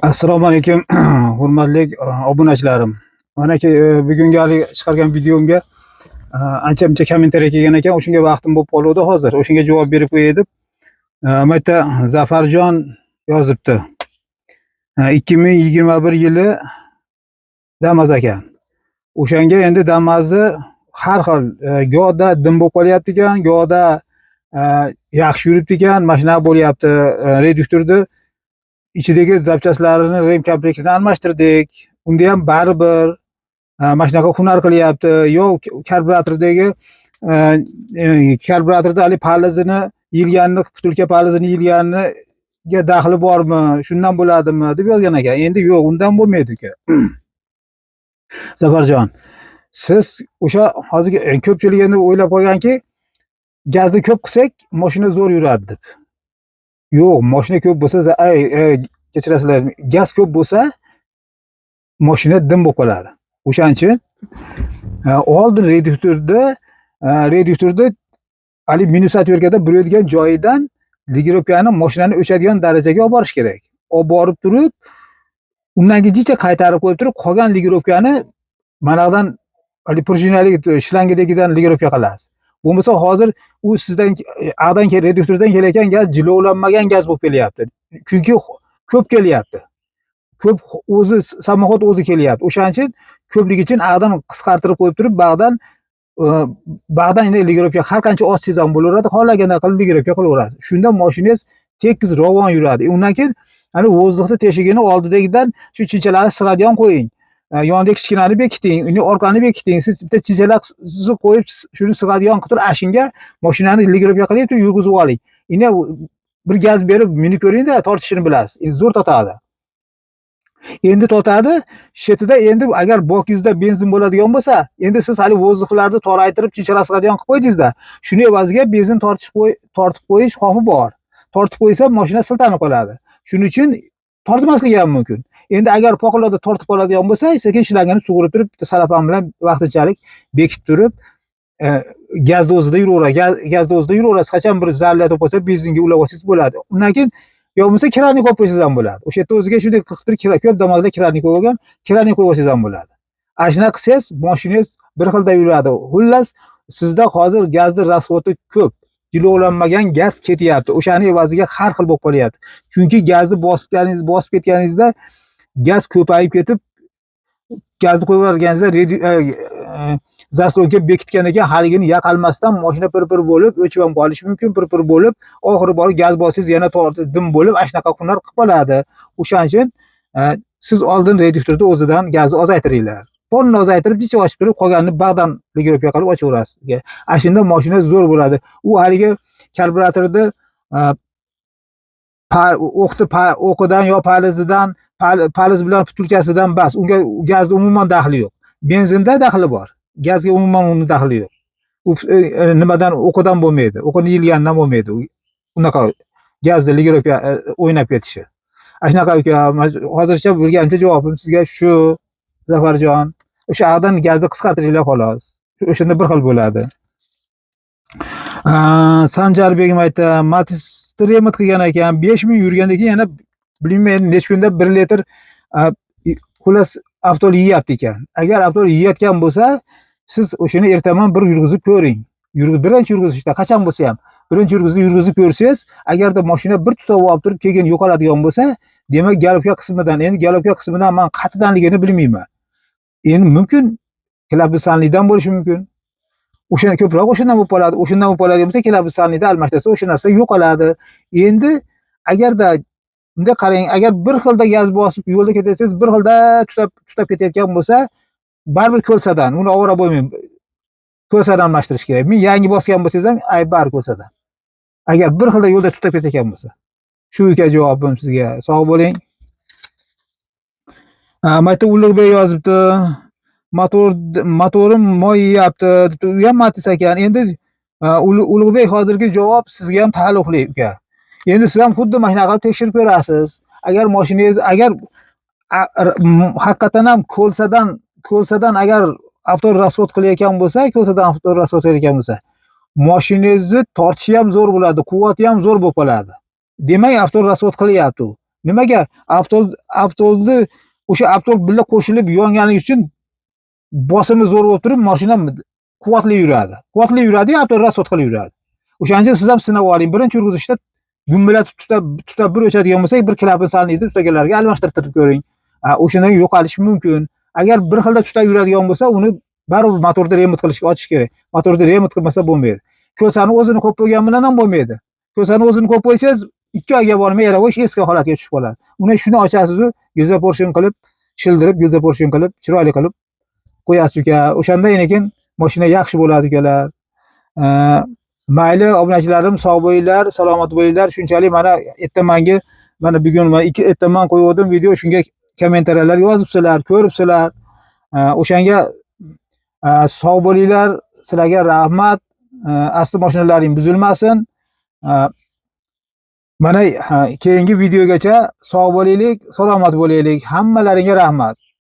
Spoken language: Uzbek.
Assalomu alaykum, hurmatli obunachilarim. Mana ki bugungi chiqargan videomga ancha-muncha kommentariy kelgan ekan. O'shunga vaqtim bo'lib qoldi hozir. O'shunga javob berib qo'yay deb. Mana yerda Zafarjon yozibdi. 2021 yili Damas ekan. O'shanga endi Damasni har xil go'da dim bo'lib qolyapti ekan, go'da yaxshi yuribdi ekan, mashina bo'lyapti, reduktorni ichidagi zapchastlarini rem komplektini almashtirdik. Unda ham baribir mana shunaqa hunar qilyapti. Yo karburatordagi karburatorda hali palizini yilganini, butulka palizini yilganiga daxli bormi, shundan bo'ladimi deb yozgan ekan. Endi yo'q, undan bo'lmaydi ekan. Zafarjon, siz o'sha hozirgi ko'pchilik endi o'ylab qolganki, gazni ko'p qilsak, mashina zo'r yuradi deb. Yo'q, mashina ko'p bo'lsa, kechirasizlar, gaz ko'p bo'lsa, mashina dim bo'lib qoladi. O'shaning uchun oldin reduktorda hali minus atverkada buradigan joyidan ligirovkani mashinani o'chadigan darajaga olib borish kerak. Olib borib turib, undan keyincha qaytarib qo'yib turib, qolgan ligirovkani manadan hali prujinali shlangidagidan ligirovka qilasiz. Bo'lmasa hozir u sizdan reduktordan kelayotgan gaz jilovlanmagan gaz bo'lib kelyapti. Chunki ko'p kelyapti. Ko'p o'zi samoxod o'zi kelyapti. O'shaning uchun ko'pligi uchun ag'dan qisqartirib qo'yib turib, bag'dan endi ligirovka har qancha ozsiz ham bo'laveradi, xohlaganda qilib ligirovka qilaverasiz. Shunda mashinangiz tekis ravon yuradi. Undan keyin hali vozduxni teshigini oldidagidan shu chinchalarni sig'adigan qo'ying. Yonidagi kichkinani bekiting, uni orqani bekiting. Siz bitta chinchalarni qo'yib, shuni sig'adigan qilib turib, ashinga mashinani ligirovka qilib turib yurgizib oling. Endi bir gaz berib minib ko'ring-da, tortishini bilasiz. Endi zo'r totadi. Endi totadi. Shetida endi agar bokingizda benzin bo'ladigan bo'lsa, endi siz hali vozduxlarni toraytirib, chinchalar sig'adigan qilib qo'ydingizda, shuni evaziga benzin tortib qo'yish xavfi bor. Tortib qo'ysa, mashina siltanib qoladi. Shuning uchun tortmasligi ham mumkin. Endi agar poqlarda tortib qoladigan bo'lsa, sekin shlangani sug'urib turib, bitta salafan bilan vaqtinchalik bekitib turib, gazni o'zida yuraveradi. Gazni o'zida yuraverasiz. Qachon bir zarlar topsa, benzinga ulab olsangiz bo'ladi. Undan keyin yo bo'lmasa kranik qo'yib qo'ysangiz ham bo'ladi. O'sha yerda o'ziga shunday qilib ko'p Damasda kranik qo'ygan, kranik qo'yib olsangiz ham bo'ladi. Ashuna qilsangiz, mashinangiz bir xilda yuradi. Xullas, sizda hozir gazni rasxoti ko'p. Jilovlanmagan gaz ketyapti. O'shani evaziga har xil bo'lib qolyapti. Chunki gazni bosib ketganingizda gaz ko'payib ketib, gazni qo'yib yuborganingizda zaslonga bekitgan ekan, haligini yaqalmasdan mashina pir-pir bo'lib, o'chib ham qolishi mumkin, pir-pir bo'lib, oxiri borib gaz bossangiz yana dim bo'lib, ashnaqa hunar qilib qoladi. O'shaning uchun siz oldin reduktorda o'zidan gazni ozaytiringlar. Ponni ozaytirib, ichi ochib turib, qolganini bag'dan ligirovka qilib ochaverasiz. Ashunda mashina zo'r bo'ladi. U haligi karburatorda o'qidan yo paliz bilan butulkasidan bas. Unga gazni umuman daxli yo'q. Benzinda daxli bor. Gazga umuman uni daxli yo'q. U nimadan o'qidan bo'lmaydi. O'qini yilgandan bo'lmaydi. Unaqa gazni ligirovka o'ynab ketishi. Shunaqa hozircha bilgancha javobim sizga shu, Zafarjon. O'sha ag'dan gazni qisqartiringlar xolos. O'shanda bir xil bo'ladi. Sanjarbegim aytdi, Matiz remont qilgan ekan, 5000 yurgandan keyin yana bilmayman necha kunda 1 litr xullas avtol yeyapti ekan. Agar avtol yeyotgan bo'lsa, siz o'shani ertaman bir yurgizib ko'ring. Birinchi yurgizishda qachon bo'lsa ham, birinchi yurgizib ko'rsangiz, agarda mashina bir tutib olib turib keyin yo'qoladigan bo'lsa, demak galopka qismidan, endi galopka qismidan men qatidanligini bilmayman. Endi mumkin klabisanlikdan bo'lishi mumkin. O'shan ko'proq o'shandan bo'lib qoladi. O'shandan bo'lib qoladigan bo'lsa, klabisanlikda almashtirsa o'sha narsa yo'qoladi. Endi agarda bunday qarang, agar bir xilda gaz bosib yo'lda ketasangiz, bir xilda tutab ketayotgan bo'lsa, baribir ko'lsadan, uni ovora bo'lmayman. Ko'lsadan almashtirish kerak. Men yangi bosgan bo'lsangiz ham, baribir ko'lsadan. Agar bir xilda yo'lda tutab ketayotgan bo'lsa. Shu ekan javobim sizga. Sog' bo'ling. Mayta Ulug'bek yozibdi. Motorim moy yeyapti. U ham Matiz ekan. Endi Ulug'bek hozirgi javob sizga ham taalluqli ekan. Endi siz ham xuddi mana shunaqa tekshirib ko'rasiz. Agar mashinangiz haqiqatan ham ko'lsadan agar avtol rasxod qilayotgan bo'lsa, mashinangizni tortishi ham zo'r bo'ladi, quvvati ham zo'r bo'lib qoladi. Demak, avtol rasxod qilyapti u. Nimaga? Avtolni o'sha avtol birga qo'shilib yongani uchun bosimi zo'r bo'lib turib, mashina quvvatli yuradi. Quvvatli yuradi-yu, avtol rasvot qilib yuradi. O'shaning uchun siz ham sinab oling. Birinchi yurgizishda dumbalatib tutab bir o'chadigan bo'lsak, bir klapin salniydi, ustagalarga almashtirib ko'ring. O'shanda yo'qolishi mumkin. Agar bir xilda tutab yuradigan bo'lsa, uni baribir motorda remont qilishga ochish kerak. Motorda remont qilmasa bo'lmaydi. Ko'sani o'zini qo'yib qo'ygan bilan ham bo'lmaydi. Ko'sani o'zini qo'yib qo'ysangiz 2 oyga bormay yana o'sha eski holatga tushib qoladi. Uni shuni ochasiz-u, gizoporshon qilib, shildirib, gizoporshon qilib, chiroyli qilib qo'yasiz uka. O'shandan keyin mashina yaxshi bo'ladi ukalar. Mayli obunachilarim, sog' bo'linglar, salomat bo'linglar. Shunchalik mana ertamangi mana bugun mana ertaman qo'ygandim video, shunga kommentariyalar yozibsizlar, ko'ribsizlar. O'shanga sog' bo'linglar. Sizlarga rahmat. Asli mashinalaring buzilmasin. Mana keyingi videogacha sog' bo'laylik, salomat bo'laylik. Hammalaringga rahmat.